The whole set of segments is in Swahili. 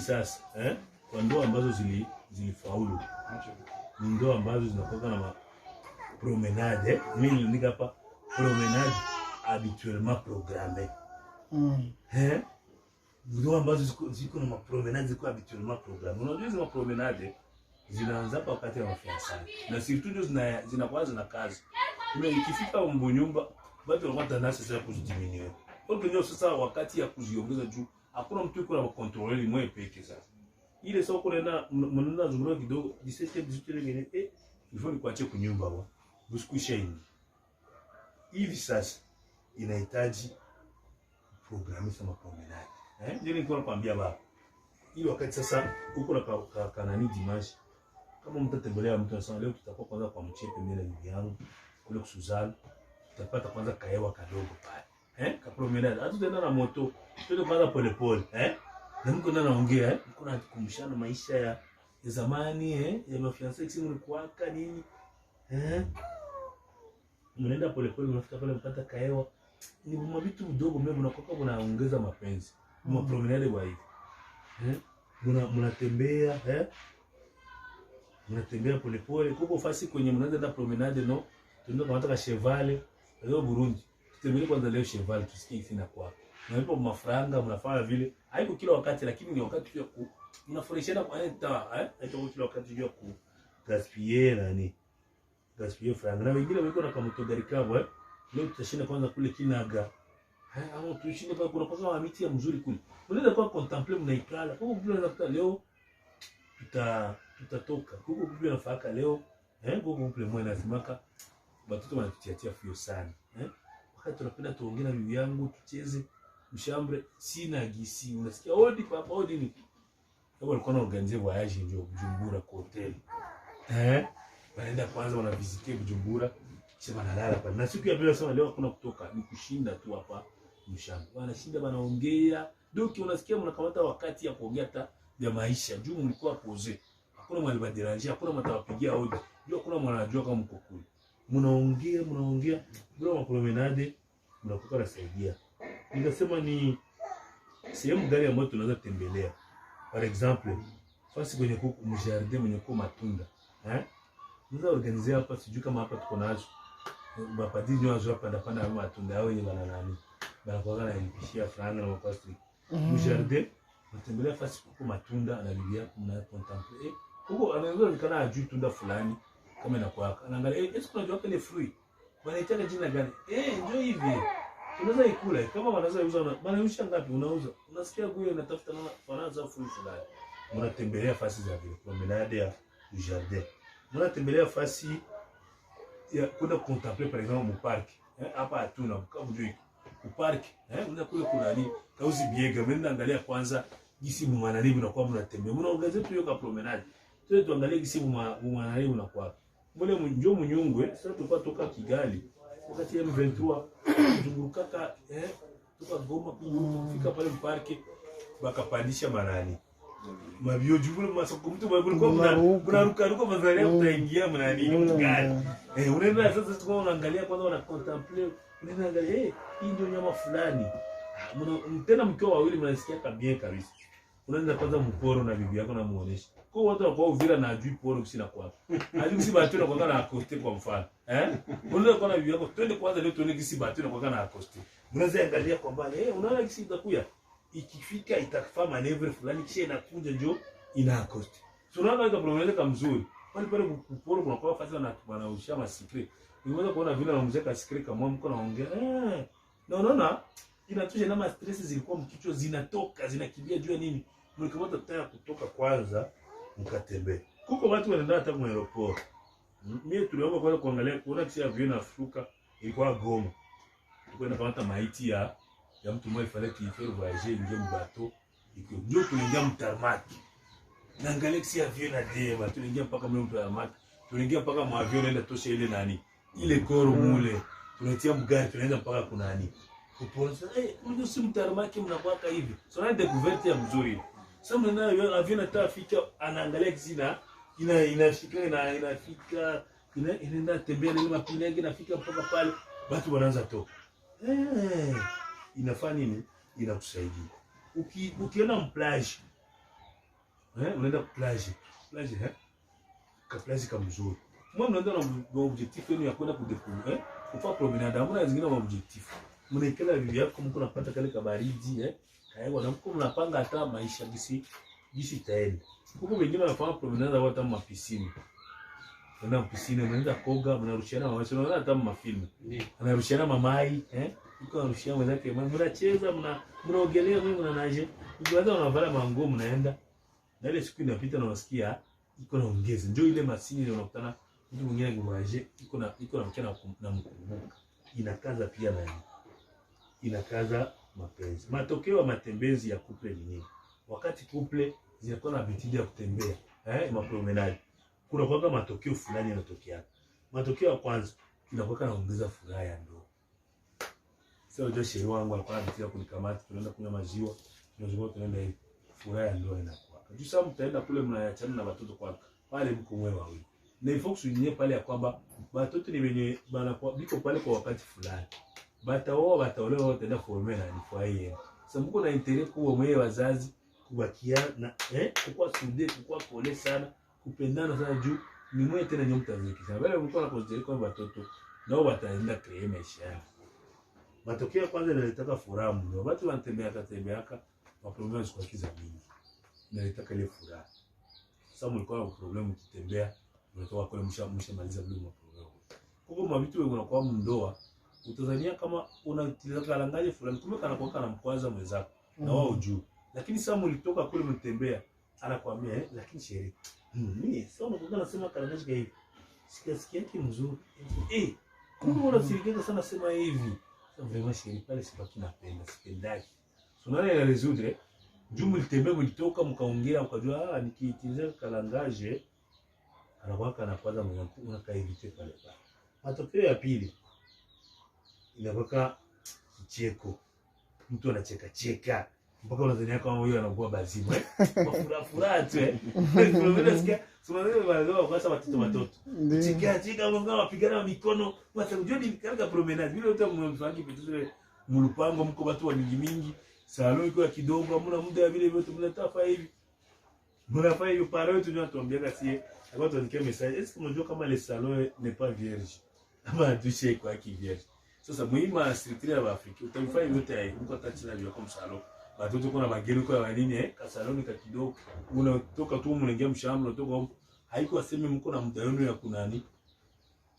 Sasa kwa ndoa ambazo zilifaulu ni ndoa ambazo zinakuwa na promenade. Mimi niliandika hapa promenade habituellement programmée. Ndoa ambazo ziko na promenade ziko habituellement programmée. Unajua hizo promenade zinaanza hapa wakati wa mafiançailles na surtout ndio zinakuwa zina kazi. Ikifika nyumba watu wanakuwa tanasi sasa kujidiminuer. Kwa hiyo sasa wakati ya kuziongeza juu hakuna mtu yuko na contrôler mwe peke sasa. Ile soko lena mnaenda zungura kidogo 17 ngine il faut nikuache kunyumba wa. Usikushe hivi. Hivi sasa inahitaji programu sama promenade. Ndio nilikuwa nakwambia baba. Hii wakati sasa uko na kanani dimanche. Kama mtatembelea mtu sana leo tutakuwa kwanza kwa mchepe mbele ya bibi yangu kule kusuzana. Tutapata kwanza kaewa kadogo pale. Ka promenade. Hata tena na moto. Twende kwanza pole pole, na mko naongea, mko nakumbushana maisha ya zamani, ya mafiançailles kisi mlikuwaka nini, mnaenda pole pole, mnafika pale mpata kaewa, ni vitu vidogo mimi mnakoka mnaongeza mapenzi. Mwa promenade wa hivi. Mnatembea, mnatembea pole pole, kuko fasi kwenye mnaenda promenade no, tunaenda kama taka cheval, leo Burundi. Tutembele kwanza leo cheval tusikie ifina kwa. Na hapo mafranga mnafanya vile. Haiko kila wakati lakini ni wakati ya mnafurahishana kwa nini haiko kila wakati ya ku gaspiller nani. Gaspiller franga. Na wengine wako na kama motogari kabo leo tutashinda kwanza kule Kinaga. Au tushinde kwa kuna kwanza miti ya mzuri kule. Mnaweza kwa contempler mnaikala. Kwa vile unataka leo tutatoka. Huko vile nafaka leo huko vile mwe nasimaka watoto wanatutia fio sana. Wakati tunapenda tuongee na bibi yangu tucheze mshambre sina gisi unasikia odi papa odi ni hapo walikuwa na organize voyage ndio Bujumbura kwa hotel wanaenda kwanza wana visiter Bujumbura kisha wanalala pale na siku ya pili sana leo hakuna kutoka ni kushinda tu hapa mshambre wanashinda wanaongea donc unasikia mnakamata wakati ya kuongea hata ya maisha juu mlikuwa pose hakuna mwalibadilisha hakuna mtawapigia odi ndio hakuna mwanajua kama mko kule mnaongea bila promenade mnakuwa nasaidia. Ningesema ni sehemu gani ambayo tunaweza tembelea. Par exemple, fasi kwenye kuku mjardin mwenye kwa matunda, Tunaweza organizea hapa sijui kama hapa tuko nazo. Bapati ndio wazo hapa ndapanda matunda yao yenye bana nani. Bana kwa na ilipishia franga na mapastri. Mjardin, mtembelea fasi kuku matunda na bibi yako mna contempler. Huko anaweza nikana ajui tunda fulani kama inakuwa. Anaangalia est-ce qu'on doit les fruits. Wanaitaka jina gani? Ndio hivi. Unaweza ikula kama wanaweza uza banausha ngapi unauza unasikia guyo inatafuta na fanaza fruit fulani mnatembelea fasi za vile promenade ya jardin mnatembelea fasi ya kwenda contempler par exemple mu park hapa hatuna kama mjui ku park unaweza kule kuna nini kauzi biega mimi naangalia kwanza gisi mwanalimu na kwa mnatembea mnaongeza tu hiyo ka promenade tuangalie gisi mwanalimu na kwa mbele njoo Munyungwe sasa tupatoka Kigali wakati ya M23 kuzungurukaka tuka Goma kufika pale mparki bakapandisha manani mabio jubule masoko mtu kwa mnaruka ruka mazalia utaingia mnani gani unaenda sasa tuko unaangalia kwanza una contempler unaenda angalia hii ndio nyama fulani tena mkiwa wawili mnasikia kabisa kabisa unaenda kwanza mporo na bibi yako na muonesha kwa watu wako Uvira na ajui poro kusina kwa ajui kisi batu na kwa na acoste kwa mfano unaenda kwa na bibi yako twende kwanza leo tuone kisi batu na kwa na acoste unaweza angalia kwa mbali unaona kisi itakuya ikifika itakufaa manevre fulani kisha inakuja njoo ina acoste so unaona kama promenade kama mzuri pale pale kuporo kuna kwa fasi na wanausha ma secret unaweza kuona vile wanamzeka secret kama mko naongea na unaona inatosha na stress zilikuwa mkichwa zinatoka zinakimbia juu ya nini mlikamata tayari kutoka kwanza mkatembea kuko watu wanaenda hata kwa aeroport mimi tuliomba kwanza kuangalia kuona kisi avion na Afrika ilikuwa Goma tukwenda kamata maiti ya mtu mmoja fallait qu'il faire voyager ndio mbato iko ndio tuliingia mtarmaki na angalia kisi avion na dema tuliingia mpaka mtarmaki tuliingia mpaka mwa avion naenda tosha ile nani ile koro mule tunatia mgari tunaenda mpaka kuna nani kuponza ndio si mtarmaki mnakwaka hivi so na découverte ya mzuri sasa mnaona avion atafika anaangalia kizina inafika inaenda tembea ile mapine yake inafika mpaka pale watu wanaanza toka inafanya nini inakusaidia ukienda mplage Unaenda plage. Plage ka plage kama mzuri. Moi mnaenda na objectif yenu ya kwenda kudekuru kufa promenade. Hamna zingine na objectif. Mnaikala bibi yako mko napata kale kabaridi kaewa na mko mnapanga hata maisha gisi taenda. Huko wengine wanafanya promenade hata mapisini. Unaenda pisini, unaenda koga, mnarushiana mawazo, unaona hata mafilmu. Anarushiana mamai, uko anarushiana mwenzake, mnacheza, mnaogelea, mnanaje. Ukianza unavala manguo mnaenda. Na ile siku inapita na unasikia iko naongeza. Njoo ile masini ile unakutana mtu mwingine ngumaje, iko na mkana na mkumbuka. Inakaza pia na inakaza mapenzi. Matokeo ya matembezi ya couple ni nini? Wakati couple zinakuwa na habitude ya kutembea, mapromenade. Kuna kwa matokeo fulani yanatokea. Matokeo ya kwanza inakuwa naongeza furaha ya ndoa. Sasa ndio shehe wangu alikuwa anataka kunikamata, tunaenda kunywa maziwa, tunaenda hivi. Furaha ya ndoa inakuwa. Juu sasa mtaenda kule mnaachana na watoto kwa pale mko mwe wawili. Na ifo kusunyie pale ya kwamba watoto ni wenye banakuwa biko pale kwa wakati fulani. Bataolewa wataenda former na nifaie. Sasa mko na interest kwa mwe wazazi kubakia na kwa sude kwa pole sana. Kupendana sana juu ni mwe tena nyo mtazikisha. Wale mko na consider kwa watoto nao wataenda create maisha yao. Matokeo ya kwanza yanataka furaha mno. Watu wanatembeaka maproblemu ziko kiza mingi. Inataka ile furaha. Sasa mlikuwa na problem mkitembea, mnatoka kule mshamaliza bila maproblemu. Huko mavitu wewe unakuwa mndoa, utazania kama unataka langaje fulani kumbe kana kwa kana mkwaza mwenzako na wao juu. Lakini sasa mlitoka kule mtembea, anakuambia lakini sherehe mimi sasa unakuwa unasema karangaje hivi. Sikia yake mzuri. Kumbe unasirikeka sana sema hivi. Sasa vraiment sherehe pale sipaki napenda, sipendaki. Sunana ile resudre. Juu mlitembea mlitoka mkaongea ukajua nikiitiliza kalangaje anakuwa kana kwanza unakaivite pale pale. Matokeo ya pili inakuwa kicheko. Mtu anacheka mpaka unadhania kama huyo anakuwa bazimu furaha tu unasikia tunaelewa wale kwa sababu watoto cheka ngoma wapigana mikono hata unajua ni katika promenade vile wote mnamfanyi vitu mlupango mko watu wa mingi salon iko kidogo hamna muda vile vyote mnatafa hivi mnafanya hiyo paro yetu tunatuambia kasi hapo tuandikia message est-ce que unajua kama le salon n'est pas vierge ama touche kwa ki vierge sasa muhimu structure ya Afrika utamfanya yote mko tachina ndio kama salon watoto kuna mageni kwa nini ka salon ka kidogo unatoka tu mnaingia mshamba unatoka haiko aseme mko na muda wenu ya kunani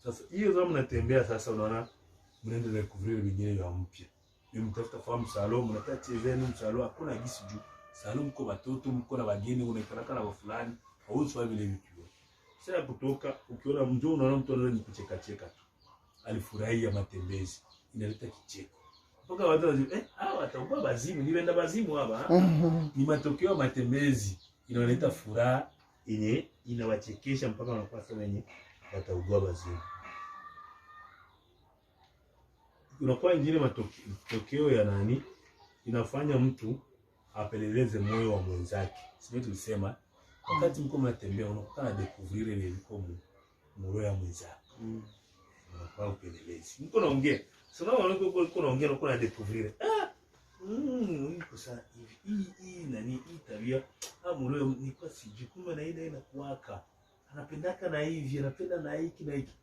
sasa hiyo zama mnatembea sasa unaona mnaendelea kuvile vingine ya mpya mtafuta fahamu salon mnataka chezeni msalon hakuna gisi juu salon mko watoto mko na wageni unaikana na fulani au sio vile vitu sasa kutoka ukiona mjoo unaona mtu anaanza kucheka tu alifurahia matembezi inaleta kicheko mpaka watu watakuwa bazimu nienda bazimu hapa ni matokeo ya matembezi inaleta furaha yenye inawachekesha mpaka wanakuwa sasa wenye wataugua bazimu. Unakuwa ingine matokeo ya nani inafanya mtu apeleleze moyo wa mwenzake. Sisi tulisema wakati mko mnatembea unakuwa découvrir ile liko moyo ya mwenzako. Unakuwa upelelezi. Mko naongea. Sasa unakuwa naongea unakuwa na découvrir. Iko sana hivi. Hii nani hii tabia moyo ni kwa siji kumbe na ile inakuwaka. Anapendaka na hivi, anapenda na hiki na hiki.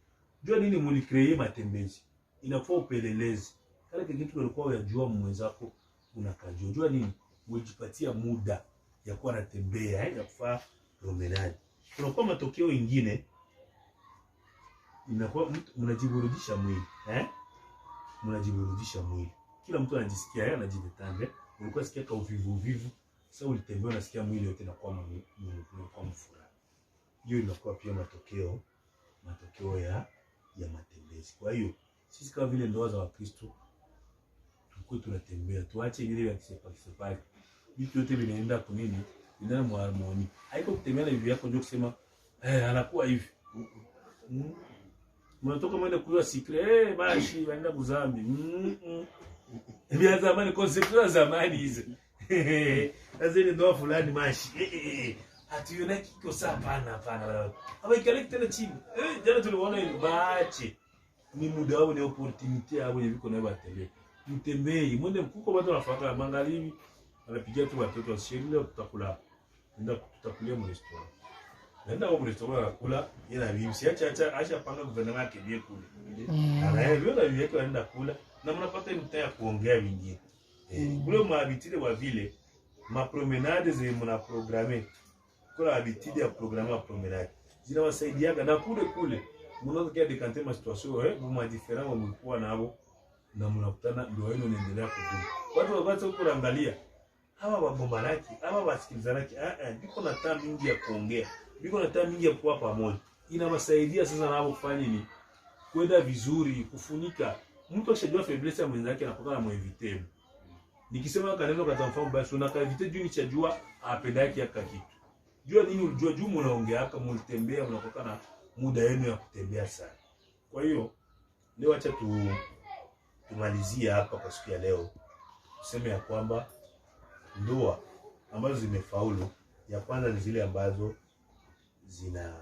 Jua nini mlicreate matembezi? Inafaa upelelezi. Kale kitu ulikuwa unajua mwenzako unakajua. Jua nini? Mjipatia muda ya kuwa natembea, ya kufaa promenade. Kunakuwa matokeo mengine inakuwa mnajiburudisha mwili, mnajiburudisha mwili. Kila mtu anajisikia yeye anajidetendre. Ulikuwa sikia ka uvivu. Sasa ulitembea unasikia mwili yote inakuwa mfuraha. Hiyo inakuwa pia matokeo ya matembezi. Kwa hiyo sisi kama vile ndoa za Wakristo tulikuwa tunatembea, tuache ile ya kisepaki. Vitu yote vinaenda kwa nini? Vinaenda mu harmony. Haiko kutembea na bibi yako ndio kusema anakuwa hivi. Mnatoka mwenda kujua secret, bashi waenda kuzambi. Bia zamani concept za zamani hizo. Azeni ndoa fulani mashi. Hationa kiko saa hapana. Haba ikaleki tena chini. Jana tuliona ile bache. Ni muda wao ni opportunity yao yenye viko nayo batembea. Mtembei, mwende mkuko watu wanafuata magharibi. Wanapigia tu watoto washirini leo tutakula. nenda tutakulia mu restaurant. Nenda mu restaurant kula, yeye na bibi acha panga gouvernement yake bie kule. Anaelewa na bibi yake anaenda kula na mnapata mtaa ya kuongea vingine. Kule mhabitide wa vile ma promenade ze mna programmer. Kula habitide ya programmer promenade. Zinawasaidiaga na kule mnaweza kia decanter ma situation ma different wa mlikuwa nabo na mnakutana ndio wenu unaendelea kudumu. Watu wabaza huko kuangalia hawa wabombaraki, hawa wasikilizanaki, biko na taa mingi ya kuongea, biko na taa mingi ya kuwa pamoja. Inawasaidia sasa nao kufanya nini? Kwenda vizuri, kufunika. Mtu akishajua faiblesse ya mwenzake anapokuwa na mwevitemu. Nikisema kaneno kata mfano basi unakavite juu nichajua apendaki yaka kitu. Jua nini ulijua juu mnaongea haka mlitembea mnakoka na muda yenu ya kutembea sana. Kwa hiyo leo acha tumalizie hapa kwa siku ya leo. Tuseme ya kwamba ndoa ambazo zimefaulu, ya kwanza ni zile ambazo zina